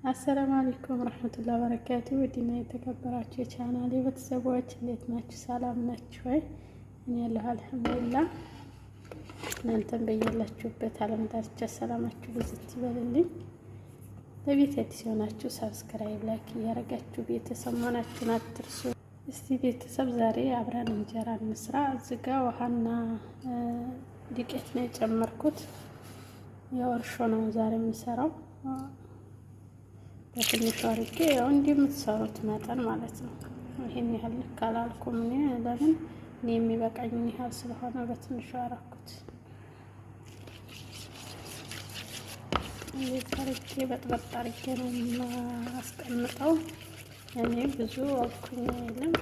አሰላሙ አለይኩም ረህመቱላሂ ወበረካቱ። ውድና የተከበራችሁ የቻናሌ ቤተሰቦች እንዴት ናችሁ? ሰላም ናችሁ ወይ? እኔ ያለሁ አልሐምዱሊላህ። እናንተም በያላችሁበት ዓለም ዳርቻ ሰላማችሁ ብዝት ይበልልኝ። ለቤት አዲስ የሆናችሁ ሰብስክራይብ፣ ላይክ እያደረጋችሁ ቤተሰብ መሆናችሁን አትርሱ። እስቲ ቤተሰብ ዛሬ አብረን እንጀራ እንስራ። እዚህ ጋ ውሃና ዱቄት ነው የጨመርኩት። ያው እርሾ ነው ዛሬ የምሰራው በትንሹ አድርጌ ያው እንደምትሰሩት መጠን ማለት ነው። ይሄን ያህል ልክ አላልኩም እኔ ለምን እኔ የሚበቃኝ ያህል ስለሆነ በትንሹ አደረኩት። እንደዚህ አድርጌ በጥበጥ አድርጌ ነው የማስቀምጠው። እኔ ብዙ አልኩኝ የለም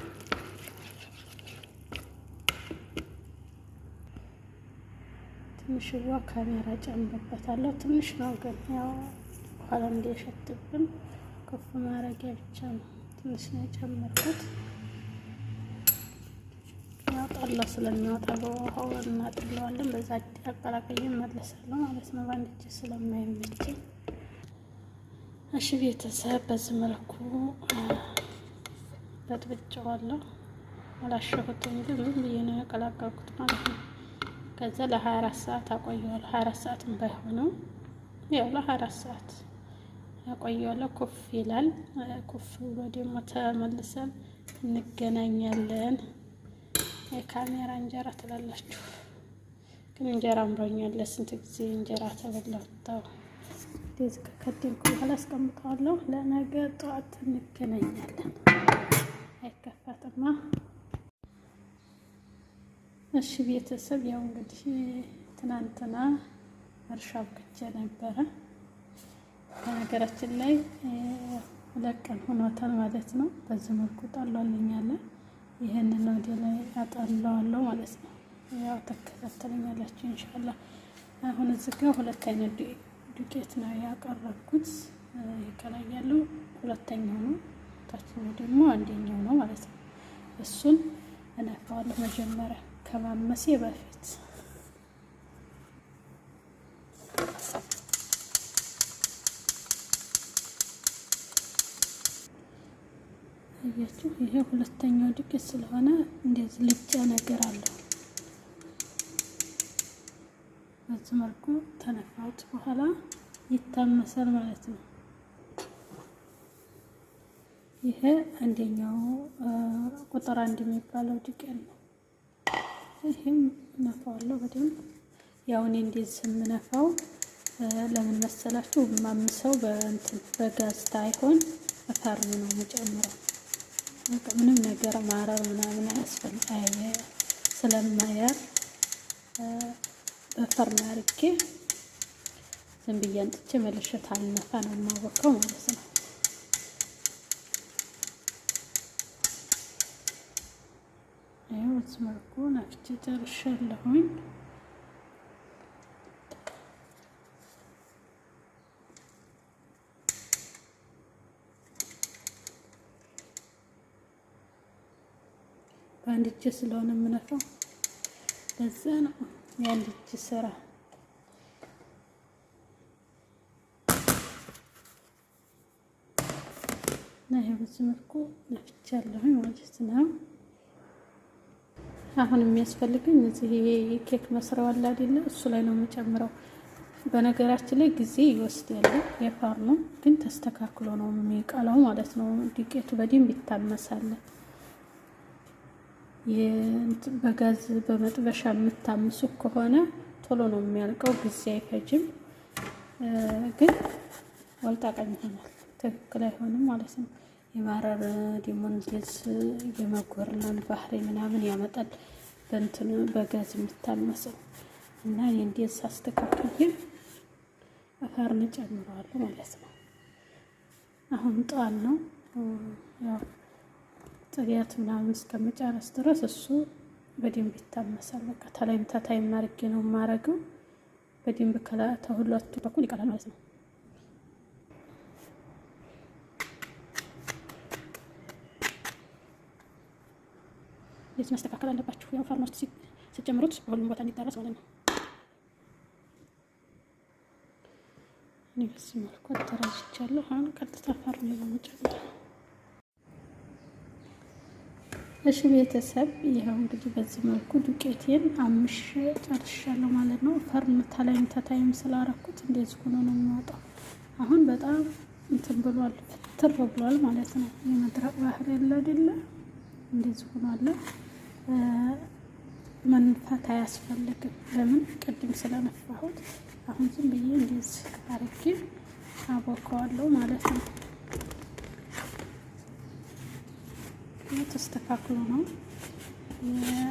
ትንሽ ውሃ ካሜራ ጨምርበታለሁ። ትንሽ ነው ግን ያው ኋላ እንዳይሸትብን ከፍ ማድረጊያ ብቻ ነው። ትንሽ ነው የጨመርኩት። ያው ጠላ ስለሚወጣ በውሃው እናጥለዋለን። በዛ አቀላቅዬ እመለሳለሁ ማለት ነው፣ በአንድ እጅ ስለማይመቸኝ። እሺ ቤተሰብ በዚህ መልኩ በጥብጬዋለሁ። አላሸሁትም ግን ዝም ብዬ ነው ያቀላቀልኩት ማለት ነው። ከዛ ለ24 ሰዓት አቆየዋለሁ። 24 ሰዓትም ባይሆነው ያው ለ24 ሰዓት ያቆየዋለሁ። ኩፍ ይላል። ኩፍ ብሎ ደግሞ ተመልሰን እንገናኛለን። የካሜራ እንጀራ ትላላችሁ፣ ግን እንጀራ አምሮኛል። ለስንት ጊዜ እንጀራ ተበላሁ። እንደዚህ ከከደንኩ በኋላ አስቀምጠዋለሁ። ለነገ ጠዋት እንገናኛለን። አይከፋትማ። እሺ ቤተሰብ ያው እንግዲህ ትናንትና እርሻ አብቅቼ ነበረ። በነገራችን ላይ 2 ቀን ሆኗታል ማለት ነው። በዚህ መልኩ ጣሏልኛለ። ይሄንን ወደ ላይ አጣላዋለሁ ማለት ነው። ያው ተከታተሉኛላችሁ ኢንሻአላህ። አሁን እዚህ ጋር 2 አይነት ዱቄት ነው ያቀረብኩት። ከላይ ያለው 2ኛው ነው፣ ታችኛው ደግሞ 1ኛው ነው ማለት ነው። እሱን እነፋዋለሁ መጀመሪያ ከማመሴ በፊት። አያችሁ፣ ይሄ 2ኛው ዱቄት ስለሆነ እንደዚህ ልጫ ነገር አለው። በዚህ መልኩ ተነፋሁት በኋላ ይታመሳል ማለት ነው። ይሄ 1ኛው ቁጥር 1 የሚባለው ዱቄት ነው። ይሄም ነፋዋለሁ በደንብ። ያው እኔ እንደዚህ የምነፋው ለምን መሰላችሁ? ማምሰው በጋዝ ታይሆን በፈርን ነው የምጨምረው። ምንም ነገር ማረር ምናምን አያስፈልግም ስለማያር በፈርን አድርጌ ዝም ብዬ አንጥቼ መልሼ ታልነፋ ነው የማወቀው ማለት ነው። በዚህ መልኩ ነፍቼ ጨርሻለሁኝ። በአንድ እጅ ስለሆነ የምነፋው ለዛ ነው የአንድ እጅ ስራ። እና ይሄ በዚህ መልኩ ነፍቻለሁኝ ማለት ነው። አሁን የሚያስፈልገኝ እዚህ የኬክ መስሪያው አለ አይደለ? እሱ ላይ ነው የምጨምረው። በነገራችን ላይ ጊዜ ይወስዳል። የፋርኑ ግን ተስተካክሎ ነው የሚቀላው ማለት ነው። ዱቄቱ በደንብ ይታመሳል። በጋዝ በመጥበሻ የምታምሱ ከሆነ ቶሎ ነው የሚያልቀው፣ ጊዜ አይፈጅም። ግን ወልጣ ቀኝ ይሆናል፣ ትክክል አይሆንም ማለት ነው። የማረር ደግሞ እንደዚህ የመጎርናን ባህሪ ምናምን ያመጣል በእንትን በጋዝ የምታመሰው። እና እኔ እንደዚህ አስተካክዬ ፈርን ጨምረዋለሁ ማለት ነው። አሁን ጧን ነው ያው ጥሪያት ምናምን እስከመጨረስ ድረስ እሱ በደንብ ይታመሳል። በቃ ተላይም ታታይም አድርጌ ነው የማረገው። በደንብ ከሁለቱ በኩል ይቀላል ማለት ነው። እንደዚህ ማስተካከል አለባችሁ። ያው ፈርን ውስጥ ሲጨምሩት በሁሉም ቦታ እንዲዳረስ ማለት ነው። እኔ በዚህ መልኩ አደራጅቻለሁ። አሁን ቀጥታ ፈርሜ ነው የምጨምረው። እሺ ቤተሰብ ይኸው እንግዲህ በዚህ መልኩ ዱቄቴን አምሽ ጨርሻለሁ ማለት ነው። ፈርን ተላይም ተታይም ስላረኩት እንደዚህ ሆኖ ነው የሚወጣው። አሁን በጣም እንትን ብሏል፣ ፍትር ብሏል ማለት ነው። የመድረቅ ባህር ያለ አይደለ? እንደዚህ ሆኗል። መንፋት አያስፈልግም። ለምን ቅድም ስለነፋሁት አሁን ዝም ብዬ እንደዚህ አርጌ አቦካዋለሁ ማለት ነው። ተስተካክሎ ነው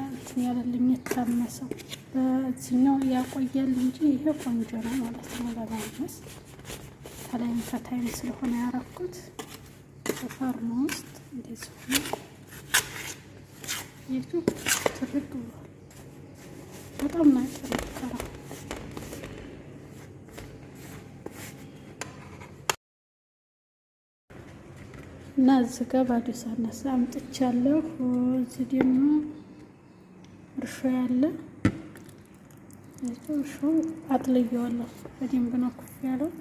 እንትን ያለልኝ የታመሰው። በዚህኛው ያቆያል እንጂ ይሄ ቆንጆ ነው ማለት ነው። ለማመስ ከላይም ከታይም ስለሆነ ያረኩት በፈርኖ ውስጥ እንደዚህ ሆኖ የቱ ትርቅ ብሏል። በጣም ነው የጠነከረው። እና እዚህ ጋር ባዶ ሳነሳ አምጥቻለሁ። እዚህ ደግሞ እርሾ ያለ እርሾ አጥልየዋለሁ። በደንብ ነው ኩፍ ያለው።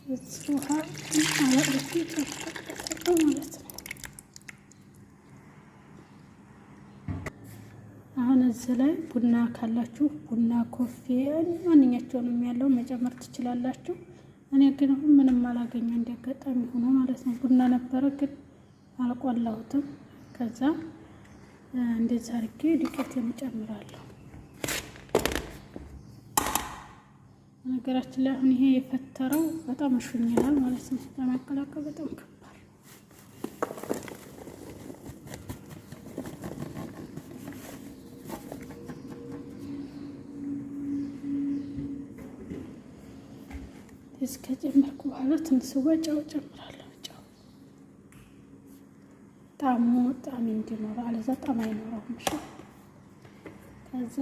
እዚህ ውሃ አለቅልቄ ተፈቀቀ ማለት ነው። አሁን እዚህ ላይ ቡና ካላችሁ ቡና፣ ኮፊ ማንኛቸውንም ያለው መጨመር ትችላላችሁ። እኔ ግን አሁን ምንም አላገኘው እንዲያጋጣሚ ሆኖ ማለት ነው። ቡና ነበረ ግን አልቆላሁትም። ከዛ እንደዛ አድርጌ ዱቄቴን እጨምራለሁ። ነገራችን ላይ አሁን ይሄ የፈተረው በጣም እሹኛል ማለት ነው። ለማቀላቀል በጣም ከባድ። እስከ ጨመርኩ በኋላ ትንሽ ጨው ጨምራለሁ። ጨው ጣዕሙ ጣዕም እንዲኖረው፣ አለዛ ጣዕም አይኖረውም። እሺ ከዛ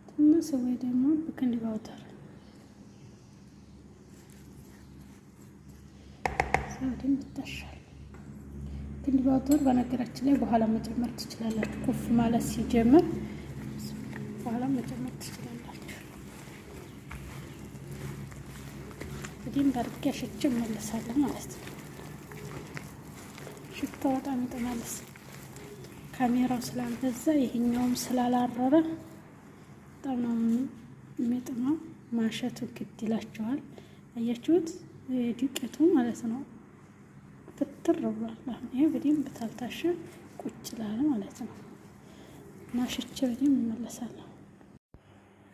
ትንሽ ወይ ደግሞ ቤኪንግ ፓውደር ሳውዲም ይታሻል። ቤኪንግ ፓውደር በነገራችን ላይ በኋላ መጨመር ትችላላችሁ። ኩፍ ማለት ሲጀምር በኋላ መጨመር ትችላላችሁ። እንግዲህ በርቄ ሽጭ እመለሳለሁ ማለት ነው። ሽታው በጣም ይጥማል። ካሜራው ስላልበዛ ይሄኛውም ስላላረረ በጣም ነው የሚጥመው። ማሸቱ ግድ ይላቸዋል። አያችሁት? ዱቄቱ ማለት ነው ፍትር ብሏል። አሁን ይሄ በደንብ ታልታሸ ቁጭ ይላል ማለት ነው። እና ሽቼ በደንብ እመለሳለሁ።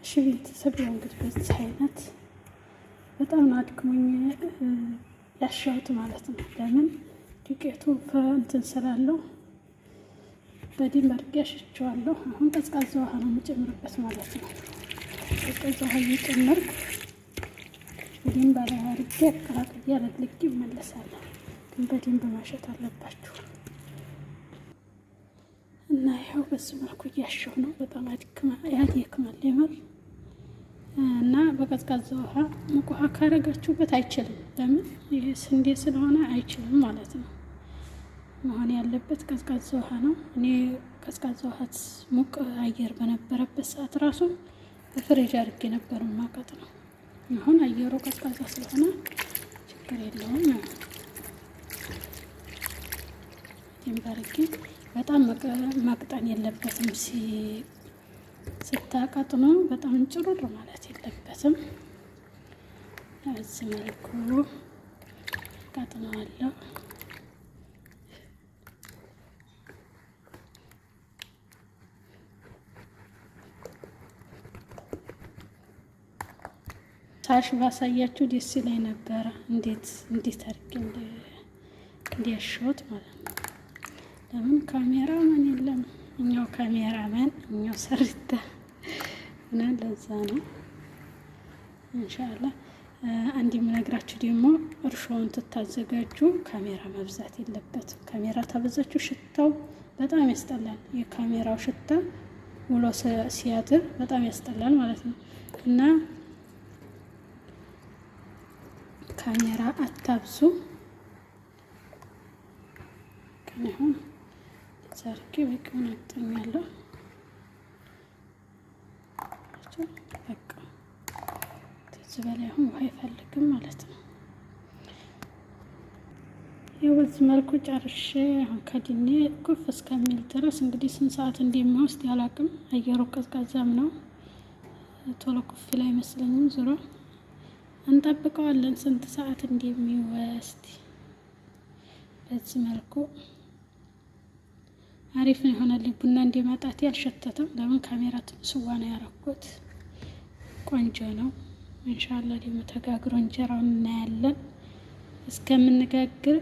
እሺ ቤተሰብ ያው እንግዲህ በዚህ አይነት በጣም አድክሞኝ ያሻሁት ማለት ነው። ለምን ዱቄቱ እንትን ስላለው በደንብ አድርጌ አሽቼዋለሁ። አሁን ቀዝቃዛ ውሃ ነው የምጨምርበት ማለት ነው። ቀዝቃዛ ውሃ እየጨመርኩ በደንብ አድርጌ አቀላቅዬ አለቅልቄ እመለሳለሁ። ግን በደንብ ማሸት አለባችሁ። እና ይኸው በዚህ መልኩ እያሸሁ ነው። በጣም ያድክማል የምር። እና በቀዝቃዛ ውሃ ሙቅ ውሃ ካረጋችሁበት አይችልም። ለምን? ይሄ ስንዴ ስለሆነ አይችልም ማለት ነው። መሆን ያለበት ቀዝቃዛ ውሃ ነው። እኔ ቀዝቃዛ ውሃ ሙቅ አየር በነበረበት ሰዓት ራሱ በፍሪጅ አድርጌ ነበር ማቀጥ ነው። አሁን አየሩ ቀዝቃዛ ስለሆነ ችግር የለውም። ይምባርኪ በጣም መቅጠን የለበትም። ስታቀጥኑ በጣም ጭሩር ማለት የለበትም። እዚህ መልኩ ቀጥነዋለሁ። ታሽ ባሳያችሁ ደስ ይለኝ ነበረ። እንዴት አድርጌ እንዲያሸሁት ማለት ነው። ለምን ካሜራማን የለም? እኛው ካሜራማን እኛው ሰርታ እና ለዛ ነው። ኢንሻአላህ አንድ የምነግራችሁ ደግሞ እርሾውን ትታዘጋጁ ካሜራ መብዛት የለበትም። ካሜራ ታበዛችሁ ሽታው በጣም ያስጠላል። የካሜራው ሽታ ውሎ ሲያድር በጣም ያስጠላል ማለት ነው። እና ካሜራ አታብዙ። ግን አሁን ዛርኪ በቂውን አጥኛለሁ። በቃ ከዚህ በላይ አሁን ውሃ አይፈልግም ማለት ነው። ይኸው በዚህ መልኩ ጨርሼ አሁን ከድኔ ኩፍ እስከሚል ድረስ እንግዲህ ስንት ሰዓት እንደሚወስድ ያላቅም። አየሩ ቀዝቃዛም ነው። ቶሎ ኩፍ ላይ አይመስለኝም። ዙሮ እንጠብቀዋለን ስንት ሰዓት እንደሚወስድ። በዚህ መልኩ አሪፍ ነው የሆነልኝ። ቡና እንደማጣት ያልሸተተም። ለምን ካሜራ ትንስዋ ነው ያረኩት። ቆንጆ ነው። ኢንሻአላህ ደግሞ ተጋግሮ እንጀራውን እናያለን። እስከምንጋግር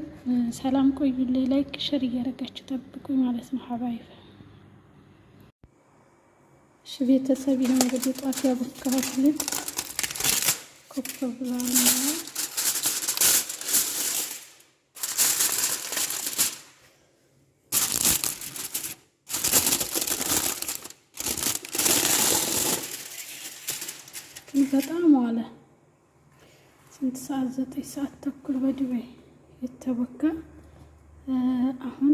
ሰላም ቆዩልኝ። ላይክ ሼር እያደረጋችሁ ጠብቁኝ ማለት ነው ሀባይብ። እሺ ቤተሰብ ይሄን እንግዲህ ጧት ያቦካሁት ልጅ ኮፍ ብሏል ነው። በጣም ዋለ። ስንት ሰዓት? 9 ሰዓት ተኩል በዱባይ የተቦካ አሁን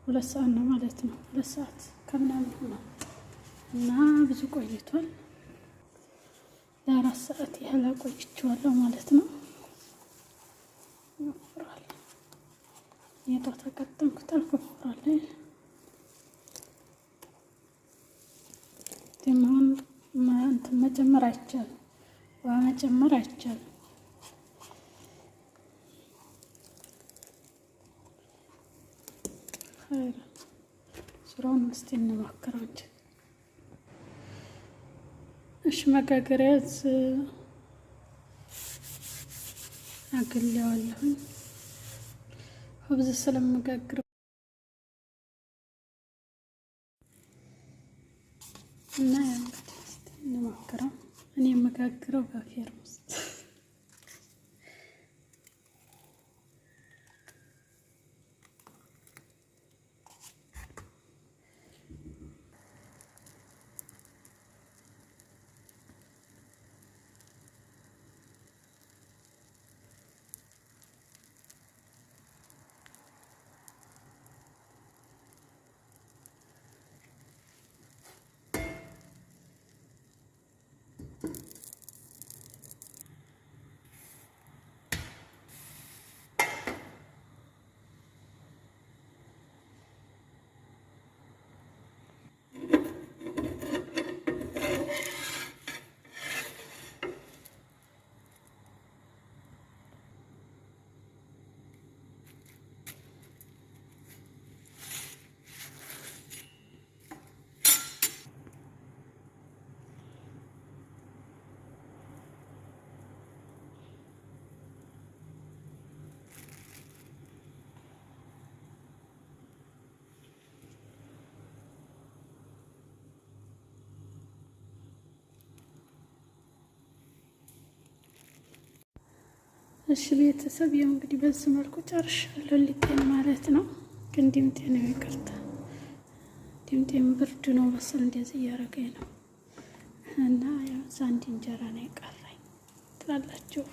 2 ሰዓት ነው ማለት ነው። 2 ሰዓት ከምናምን ሆነ እና ብዙ ቆይቷል። ለ4 ሰዓት ያህል ቆይቼዋለሁ ማለት ነው። ይወፍራል። የጧት ተቀጠምኩት አልፎፍራል። ደማን እንትን መጨመር አይቻልም። ውሃ መጨመር አይቻልም። ስራውን እስቲ እንሞክረው እንጂ። እሺ መጋገሪያ አግሌዋለሁኝ። ሆብዝ ስለምጋግር እና እንግዲህ እስቲ እንሞክረው። እኔ የምጋግረው በፌርሙስ እሺ ቤተሰብ ያው እንግዲህ በዚህ መልኩ ጨርሻለሁ ሊጤን ማለት ነው። ግን ድምጤ ነው ይቅርታ፣ ድምጤም ብርድ ነው መሰል እንደዚህ እያደረገኝ ነው። እና ያው አንድ እንጀራ ነው የቀረኝ ትላላችሁ።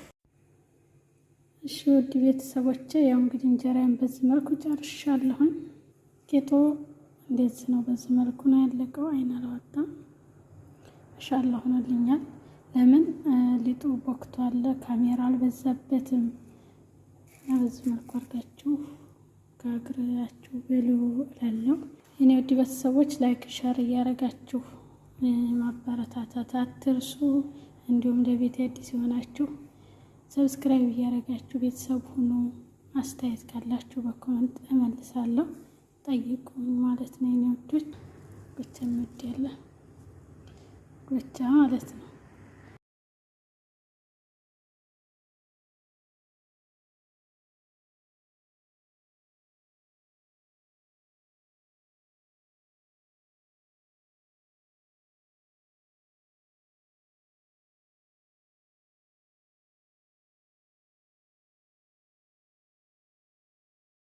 እሺ ውድ ቤተሰቦቼ ያው እንግዲህ እንጀራዬን በዚህ መልኩ ጨርሻለሁኝ። ጌጦ እንደዚህ ነው፣ በዚህ መልኩ ነው ያለቀው። አይን አላወጣም። ማሻአላህ ሆኖልኛል። ለምን ሊጡ ቦክቷል፣ ካሜራ አልበዛበትም። በዚህ መልኩ አድርጋችሁ ጋግራችሁ ብሉ እላለሁ። የኔ ውድ ቤተሰቦች ላይክ ሸር እያደረጋችሁ ማበረታታት አትርሱ። እንዲሁም ለቤት አዲስ የሆናችሁ ሰብስክራይብ እያደረጋችሁ ቤተሰብ ሁኑ። አስተያየት ካላችሁ በኮሜንት እመልሳለሁ። ጠይቁኝ ማለት ነው የኔ ውዶች። ብቻ ምድ ያለ ብቻ ማለት ነው።